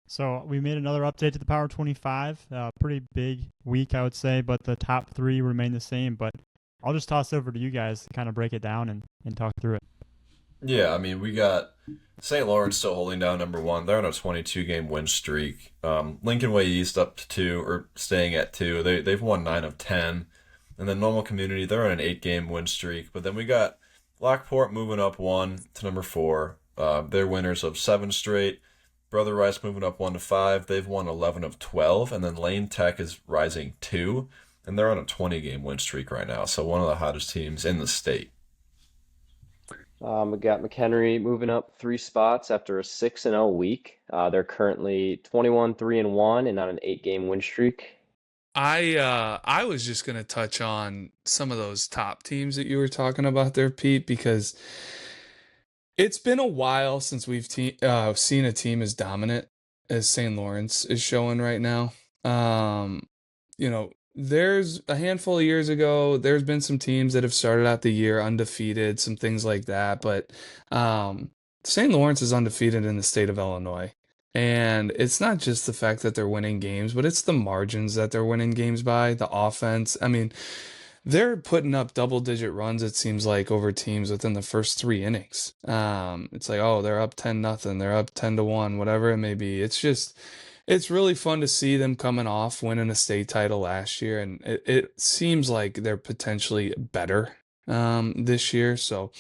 So we made another update to the Power 25. Pretty big week, I would say, but the top three remain the same. But I'll just toss over to you guys to kind of break it down and talk through it. Yeah, I mean, we got St. Lawrence still holding down number one. They're on a 22-game win streak. Lincoln Way East up to two, or staying at two. They've won 9 of 10. And then Normal Community, they're on an 8-game win streak. But then we got Lockport moving up one to number four. They're winners of seven straight. Brother Rice moving up 1 to 5. They've won 11 of 12. And then Lane Tech is rising two. And they're on a 20-game win streak right now. So one of the hottest teams in the state. We got McHenry moving up 3 spots after a 6-0 week. They're currently 21-3-1 and on an 8-game win streak. I was just gonna touch on some of those top teams that you were talking about there, Pete, because it's been a while since we've seen a team as dominant as St. Lawrence is showing right now. You know, there's a handful of years ago, there's been some teams that have started out the year undefeated, some things like that, but St. Lawrence is undefeated in the state of Illinois. And it's not just the fact that they're winning games, but it's the margins that they're winning games by, the offense. I mean, they're putting up double digit runs, it seems like, over teams within the first 3 innings. It's like, oh, they're up 10-0, they're up 10-1, whatever it may be. It's really fun to see them coming off winning a state title last year, and it seems like they're potentially better this year. So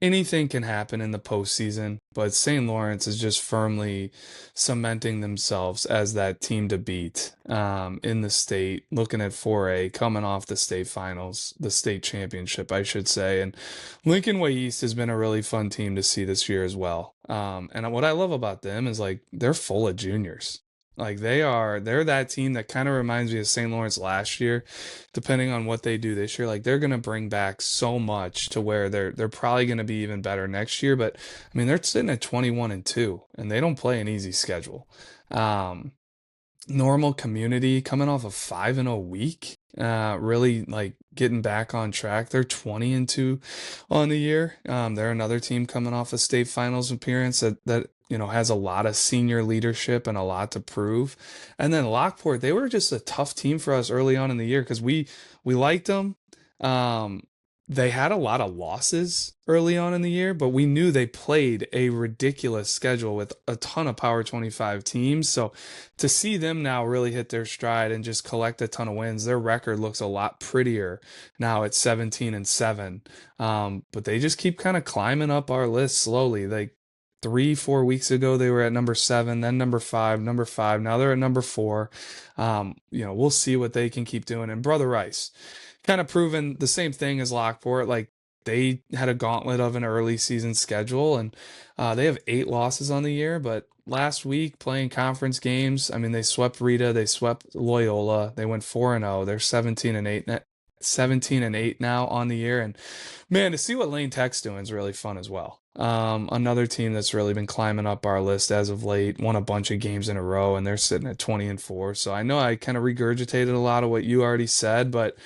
anything can happen in the postseason, but St. Lawrence is just firmly cementing themselves as that team to beat in the state, looking at 4A, coming off the state finals, the state championship, I should say. And Lincoln Way East has been a really fun team to see this year as well. And what I love about them is like they're full of juniors. Like they're that team that kind of reminds me of St. Lawrence last year, depending on what they do this year. Like they're gonna bring back so much to where they're probably gonna be even better next year. But I mean, they're sitting at 21-2, and they don't play an easy schedule. Normal Community coming off a 5-0 week, really like getting back on track. They're 20-2 on the year. They're another team coming off a state finals appearance that has a lot of senior leadership and a lot to prove. And then Lockport, they were just a tough team for us early on in the year because we liked them. They had a lot of losses early on in the year, but we knew they played a ridiculous schedule with a ton of Power 25 teams. So to see them now really hit their stride and just collect a ton of wins, their record looks a lot prettier now at 17-7. But they just keep kind of climbing up our list slowly. Like 3-4 weeks ago, they were at number 7, then number 5. Now they're at number 4. We'll see what they can keep doing. And Brother Rice, kind of proven the same thing as Lockport. Like they had a gauntlet of an early season schedule, and they have 8 losses on the year. But last week, playing conference games, I mean, they swept Rita, they swept Loyola, they went 4-0. They're 17-8 now on the year. And man, to see what Lane Tech's doing is really fun as well. Another team that's really been climbing up our list as of late, won a bunch of games in a row, and they're sitting at 20-4. So I know I kind of regurgitated a lot of what you already said, but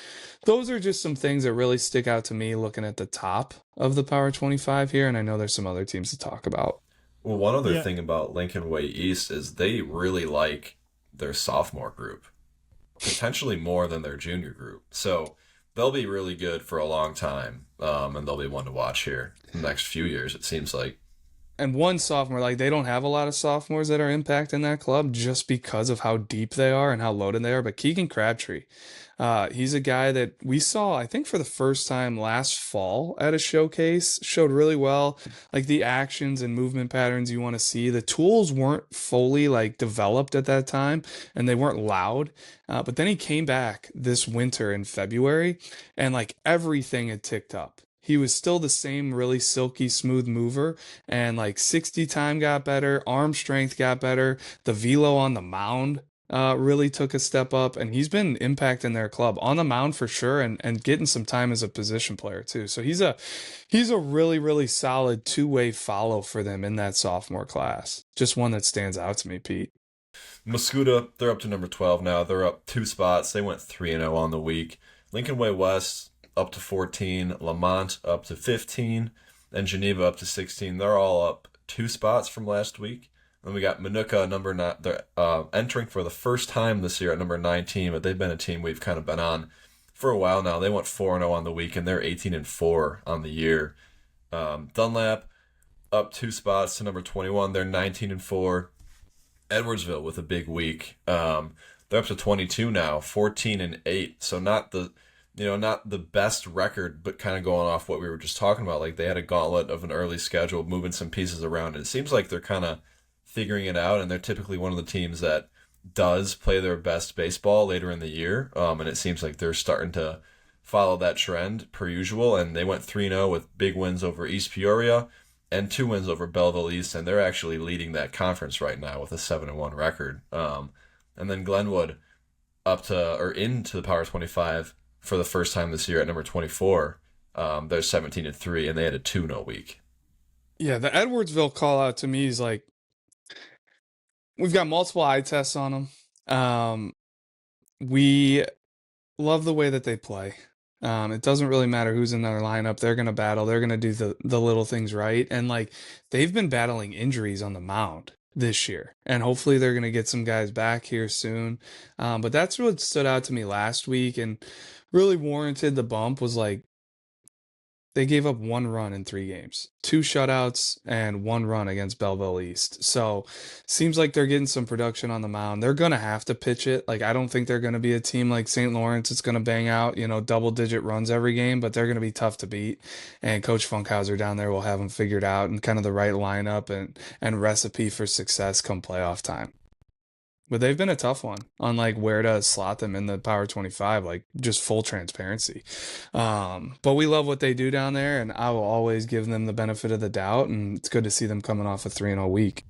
those are just some things that really stick out to me looking at the top of the Power 25 here. And I know there's some other teams to talk about. Well, one other thing about Lincoln Way East is they really like their sophomore group, potentially more than their junior group. So they'll be really good for a long time, and they'll be one to watch here in the next few years, it seems like. And one sophomore, like they don't have a lot of sophomores that are impacting that club just because of how deep they are and how loaded they are. But Keegan Crabtree, he's a guy that we saw, I think, for the first time last fall at a showcase, showed really well, like the actions and movement patterns you want to see. The tools weren't fully like developed at that time, and they weren't loud. But then he came back this winter in February, and like everything had ticked up. He was still the same really silky, smooth mover, and like 60 time got better, arm strength got better, the velo on the mound really took a step up, and he's been impacting their club on the mound for sure, and getting some time as a position player too. So he's a really, really solid two-way follow for them in that sophomore class. Just one that stands out to me, Pete. Mascoutah, they're up to number 12 now. They're up 2 spots. They went 3-0 on the week. Lincoln Way West up to 14, Lamont up to 15, and Geneva up to 16. They're all up 2 spots from last week. Then we got Manuka, number 9. They're entering for the first time this year at number 19, but they've been a team we've kind of been on for a while now. They went 4-0 on the week, and they're 18-4 on the year. Dunlap up 2 spots to number 21. They're 19-4. Edwardsville with a big week. They're up to 22 now, 14-8. So not the best record, but kind of going off what we were just talking about. Like, they had a gauntlet of an early schedule, moving some pieces around. And it seems like they're kind of figuring it out, and they're typically one of the teams that does play their best baseball later in the year. And it seems like they're starting to follow that trend per usual. And they went 3-0 with big wins over East Peoria and 2 wins over Belleville East, and they're actually leading that conference right now with a 7-1 record. And then Glenwood into the Power 25 for the first time this year at number 24. They're 17-3, and they had a 2-0 week. Yeah, the Edwardsville call out to me is like, we've got multiple eye tests on them. We love the way that they play. It doesn't really matter who's in their lineup. They're going to battle. They're going to do the little things right. And like, they've been battling injuries on the mound this year, and hopefully they're going to get some guys back here soon. But that's what stood out to me last week and really warranted the bump was like, they gave up 1 run in 3 games, 2 shutouts and 1 run against Belleville East. So seems like they're getting some production on the mound. They're going to have to pitch it. Like, I don't think they're going to be a team like St. Lawrence. It's going to bang out, double-digit runs every game, but they're going to be tough to beat. And Coach Funkhauser down there will have them figured out and kind of the right lineup and recipe for success come playoff time. But they've been a tough one on like where to slot them in the Power 25, like just full transparency. But we love what they do down there, and I will always give them the benefit of the doubt. And it's good to see them coming off a 3-0 week.